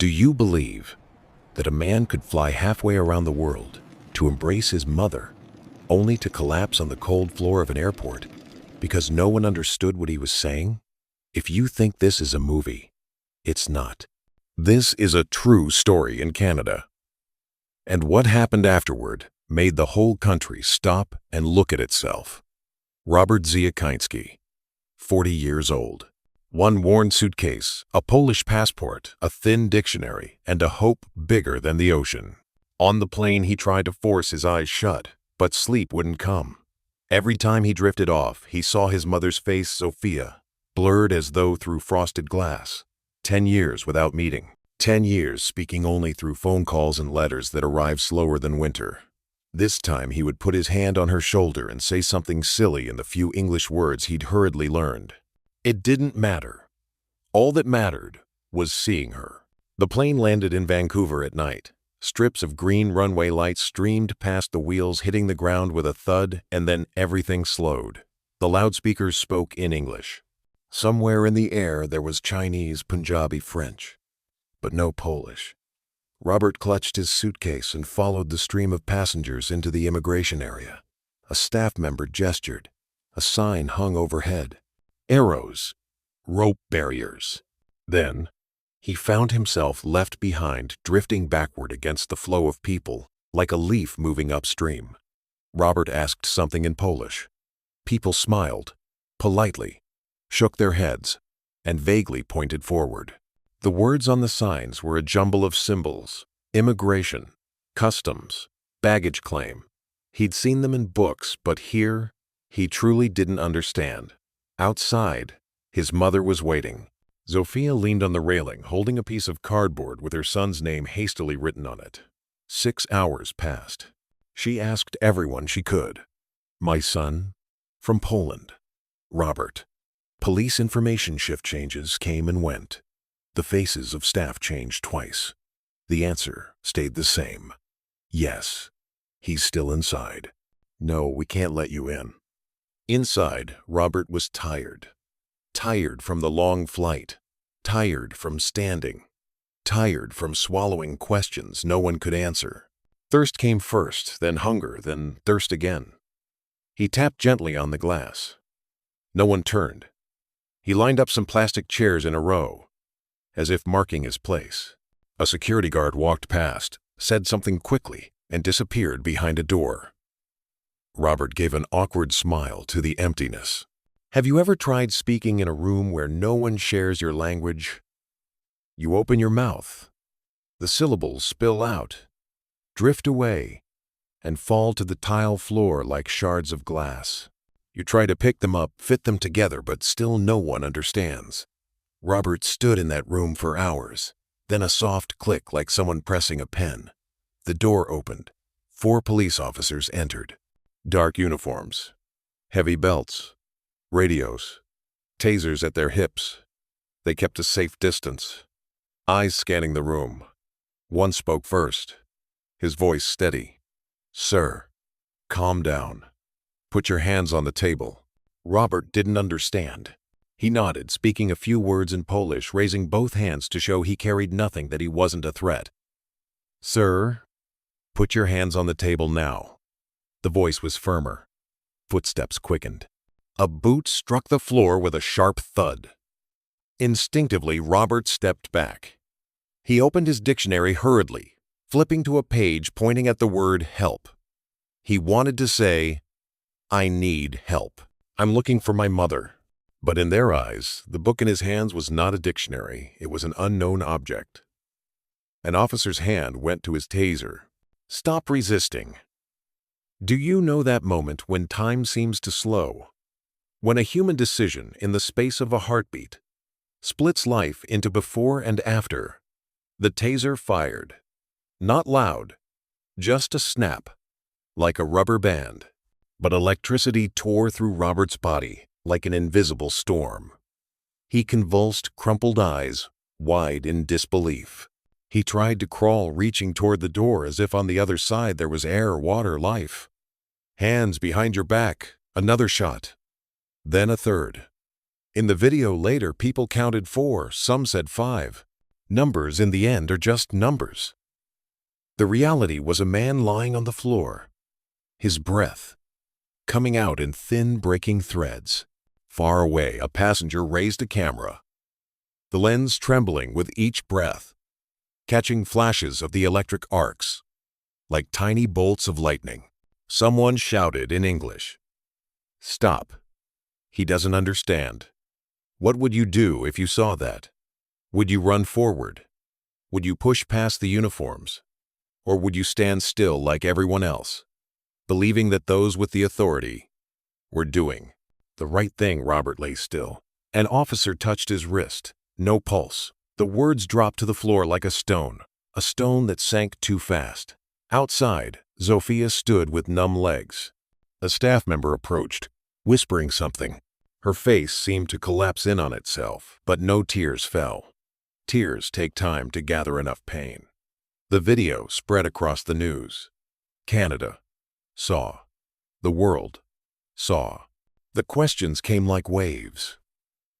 Do you believe that a man could fly halfway around the world to embrace his mother, only to collapse on the cold floor of an airport because no one understood what he was saying? If you think this is a movie, it's not. This is a true story in Canada. And what happened afterward made the whole country stop and look at itself. Robert Dziekański, 40 years old. One worn suitcase, a Polish passport, a thin dictionary, and a hope bigger than the ocean. On the plane, he tried to force his eyes shut, but sleep wouldn't come. Every time he drifted off, he saw his mother's face, Sophia, blurred as though through frosted glass. 10 years without meeting. 10 years speaking only through phone calls and letters that arrived slower than winter. This time he would put his hand on her shoulder and say something silly in the few English words he'd hurriedly learned. It didn't matter. All that mattered was seeing her. The plane landed in Vancouver at night. Strips of green runway lights streamed past the wheels, hitting the ground with a thud, and then everything slowed. The loudspeakers spoke in English. Somewhere in the air there was Chinese, Punjabi, French, but no Polish. Robert clutched his suitcase and followed the stream of passengers into the immigration area. A staff member gestured. A sign hung overhead. Arrows. Rope barriers. Then, he found himself left behind, drifting backward against the flow of people, like a leaf moving upstream. Robert asked something in Polish. People smiled, politely, shook their heads, and vaguely pointed forward. The words on the signs were a jumble of symbols: immigration, customs, baggage claim. He'd seen them in books, but here, he truly didn't understand. Outside, his mother was waiting. Sophia leaned on the railing, holding a piece of cardboard with her son's name hastily written on it. 6 hours passed. She asked everyone she could. My son? From Poland. Robert. Police information shift changes came and went. The faces of staff changed twice. The answer stayed the same. Yes, he's still inside. No, we can't let you in. Inside, Robert was tired. Tired from the long flight. Tired from standing. Tired from swallowing questions no one could answer. Thirst came first, then hunger, then thirst again. He tapped gently on the glass. No one turned. He lined up some plastic chairs in a row, as if marking his place. A security guard walked past, said something quickly, and disappeared behind a door. Robert gave an awkward smile to the emptiness. Have you ever tried speaking in a room where no one shares your language? You open your mouth. The syllables spill out, drift away, and fall to the tile floor like shards of glass. You try to pick them up, fit them together, but still no one understands. Robert stood in that room for hours, then a soft click like someone pressing a pen. The door opened. 4 police officers entered. Dark uniforms, heavy belts, radios, tasers at their hips. They kept a safe distance, eyes scanning the room. One spoke first, his voice steady. Sir, calm down. Put your hands on the table. Robert didn't understand. He nodded, speaking a few words in Polish, raising both hands to show he carried nothing, that he wasn't a threat. Sir, put your hands on the table now. The voice was firmer. Footsteps quickened. A boot struck the floor with a sharp thud. Instinctively, Robert stepped back. He opened his dictionary hurriedly, flipping to a page pointing at the word help. He wanted to say, I need help. I'm looking for my mother. But in their eyes, the book in his hands was not a dictionary. It was an unknown object. An officer's hand went to his taser. Stop resisting. Do you know that moment when time seems to slow? When a human decision in the space of a heartbeat splits life into before and after? The taser fired. Not loud, just a snap, like a rubber band. But electricity tore through Robert's body like an invisible storm. He convulsed, crumpled eyes, wide in disbelief. He tried to crawl, reaching toward the door as if on the other side there was air, water, life. Hands behind your back, another shot. Then a third. In the video later, people counted 4, some said 5. Numbers in the end are just numbers. The reality was a man lying on the floor, his breath coming out in thin breaking threads. Far away, a passenger raised a camera, the lens trembling with each breath, catching flashes of the electric arcs like tiny bolts of lightning. Someone shouted in English, "Stop. He doesn't understand." What would you do if you saw that? Would you run forward? Would you push past the uniforms? Or would you stand still like everyone else, believing that those with the authority were doing the right thing? Robert lay still. An officer touched his wrist. No pulse. The words dropped to the floor like a stone that sank too fast. Outside, Zofia stood with numb legs. A staff member approached, whispering something. Her face seemed to collapse in on itself, but no tears fell. Tears take time to gather enough pain. The video spread across the news. Canada saw. The world saw. The questions came like waves.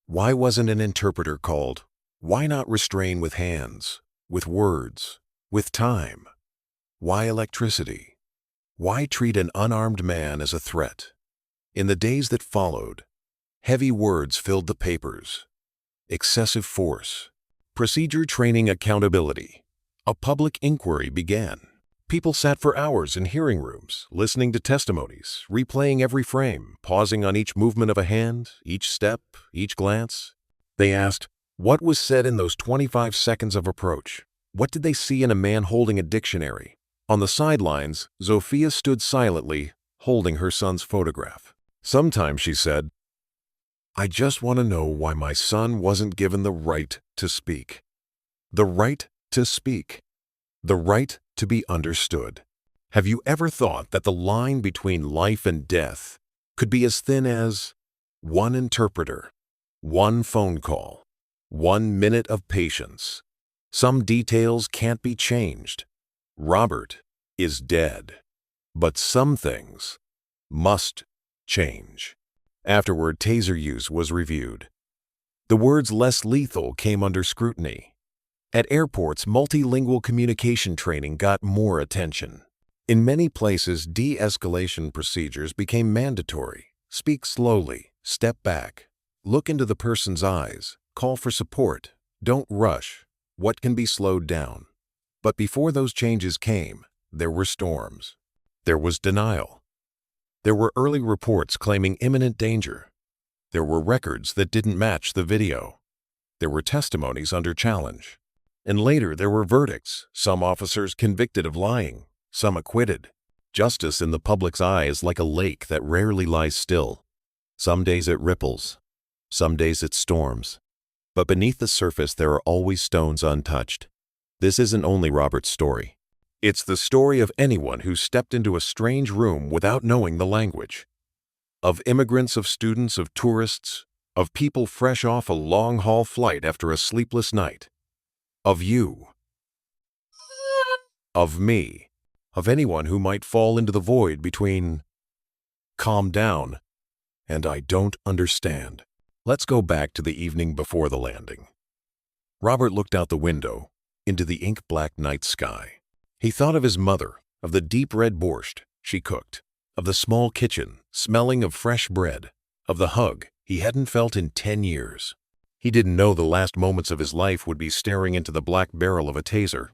Why wasn't an interpreter called? Why not restrain with hands, with words, with time? Why electricity? Why treat an unarmed man as a threat? In the days that followed, heavy words filled the papers. Excessive force, procedure training, accountability. A public inquiry began. People sat for hours in hearing rooms, listening to testimonies, replaying every frame, pausing on each movement of a hand, each step, each glance. They asked, what was said in those 25 seconds of approach? What did they see in a man holding a dictionary? On the sidelines, Zofia stood silently, holding her son's photograph. Sometimes she said, "I just want to know why my son wasn't given the right to speak. The right to speak. The right to be understood." Have you ever thought that the line between life and death could be as thin as one interpreter, one phone call, 1 minute of patience? Some details can't be changed. Robert is dead, but some things must change. Afterward, Taser use was reviewed. The words "less lethal" came under scrutiny. At airports, multilingual communication training got more attention. In many places, de-escalation procedures became mandatory. Speak slowly, step back, look into the person's eyes, call for support, don't rush. What can be slowed down? But before those changes came, there were storms. There was denial. There were early reports claiming imminent danger. There were records that didn't match the video. There were testimonies under challenge. And later there were verdicts, some officers convicted of lying, some acquitted. Justice in the public's eye is like a lake that rarely lies still. Some days it ripples, some days it storms. But beneath the surface there are always stones untouched. This isn't only Robert's story. It's the story of anyone who stepped into a strange room without knowing the language. Of immigrants, of students, of tourists, of people fresh off a long-haul flight after a sleepless night. Of you. Of me. Of anyone who might fall into the void between "calm down" and "I don't understand." Let's go back to the evening before the landing. Robert looked out the window into the ink-black night sky. He thought of his mother, of the deep red borscht she cooked, of the small kitchen smelling of fresh bread, of the hug he hadn't felt in 10 years. He didn't know the last moments of his life would be staring into the black barrel of a taser.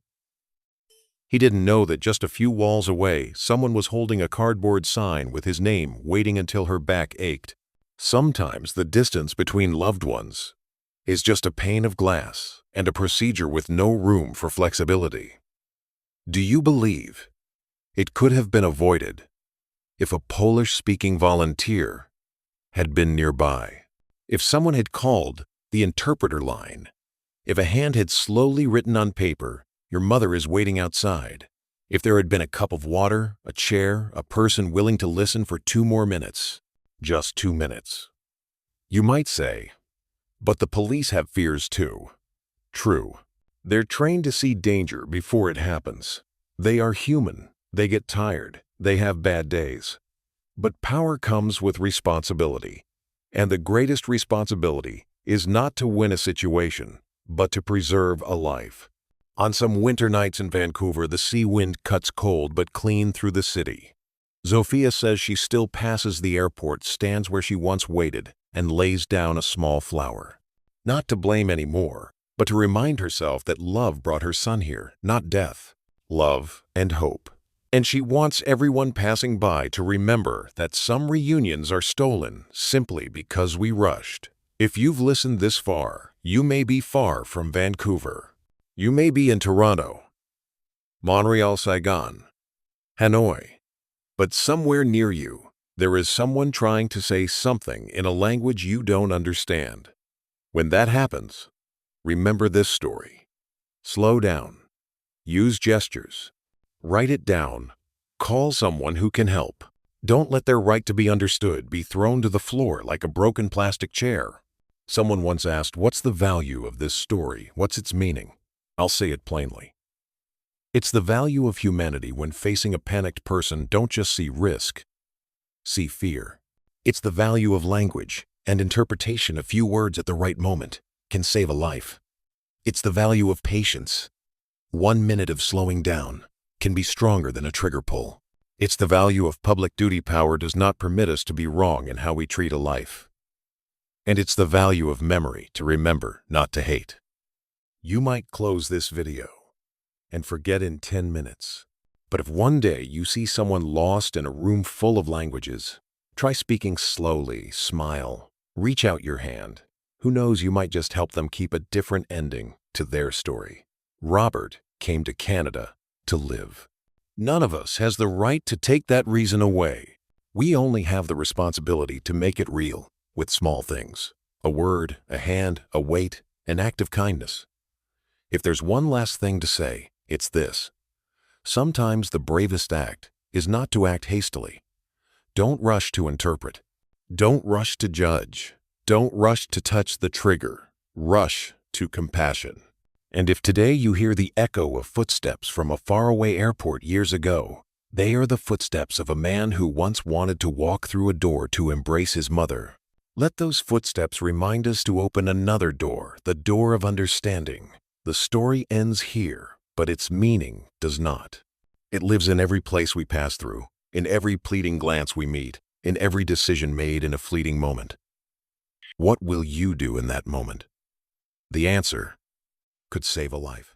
He didn't know that just a few walls away, someone was holding a cardboard sign with his name, waiting until her back ached. Sometimes the distance between loved ones is just a pane of glass and a procedure with no room for flexibility. Do you believe it could have been avoided if a Polish-speaking volunteer had been nearby? If someone had called the interpreter line? If a hand had slowly written on paper, "Your mother is waiting outside"? If there had been a cup of water, a chair, a person willing to listen for 2 more minutes? Just 2 minutes. You might say, but the police have fears too. True. They're trained to see danger before it happens. They are human. They get tired. They have bad days. But power comes with responsibility. And the greatest responsibility is not to win a situation, but to preserve a life. On some winter nights in Vancouver, the sea wind cuts cold but clean through the city. Zofia says she still passes the airport, stands where she once waited, and lays down a small flower. Not to blame anymore, but to remind herself that love brought her son here, not death. Love and hope. And she wants everyone passing by to remember that some reunions are stolen simply because we rushed. If you've listened this far, you may be far from Vancouver. You may be in Toronto, Montreal, Saigon, Hanoi. But somewhere near you, there is someone trying to say something in a language you don't understand. When that happens, remember this story. Slow down. Use gestures. Write it down. Call someone who can help. Don't let their right to be understood be thrown to the floor like a broken plastic chair. Someone once asked, "What's the value of this story? What's its meaning?" I'll say it plainly. It's the value of humanity. When facing a panicked person, don't just see risk, see fear. It's the value of language and interpretation. A few words at the right moment can save a life. It's the value of patience. 1 minute of slowing down can be stronger than a trigger pull. It's the value of public duty. Power does not permit us to be wrong in how we treat a life. And it's the value of memory, to remember, not to hate. You might close this video and forget in 10 minutes. But if one day you see someone lost in a room full of languages, try speaking slowly, smile, reach out your hand. Who knows, you might just help them keep a different ending to their story. Robert came to Canada to live. None of us has the right to take that reason away. We only have the responsibility to make it real with small things. A word, a hand, a wait, an act of kindness. If there's one last thing to say, it's this. Sometimes the bravest act is not to act hastily. Don't rush to interpret. Don't rush to judge. Don't rush to touch the trigger. Rush to compassion. And if today you hear the echo of footsteps from a faraway airport years ago, they are the footsteps of a man who once wanted to walk through a door to embrace his mother. Let those footsteps remind us to open another door, the door of understanding. The story ends here, but its meaning does not. It lives in every place we pass through, in every pleading glance we meet, in every decision made in a fleeting moment. What will you do in that moment? The answer could save a life.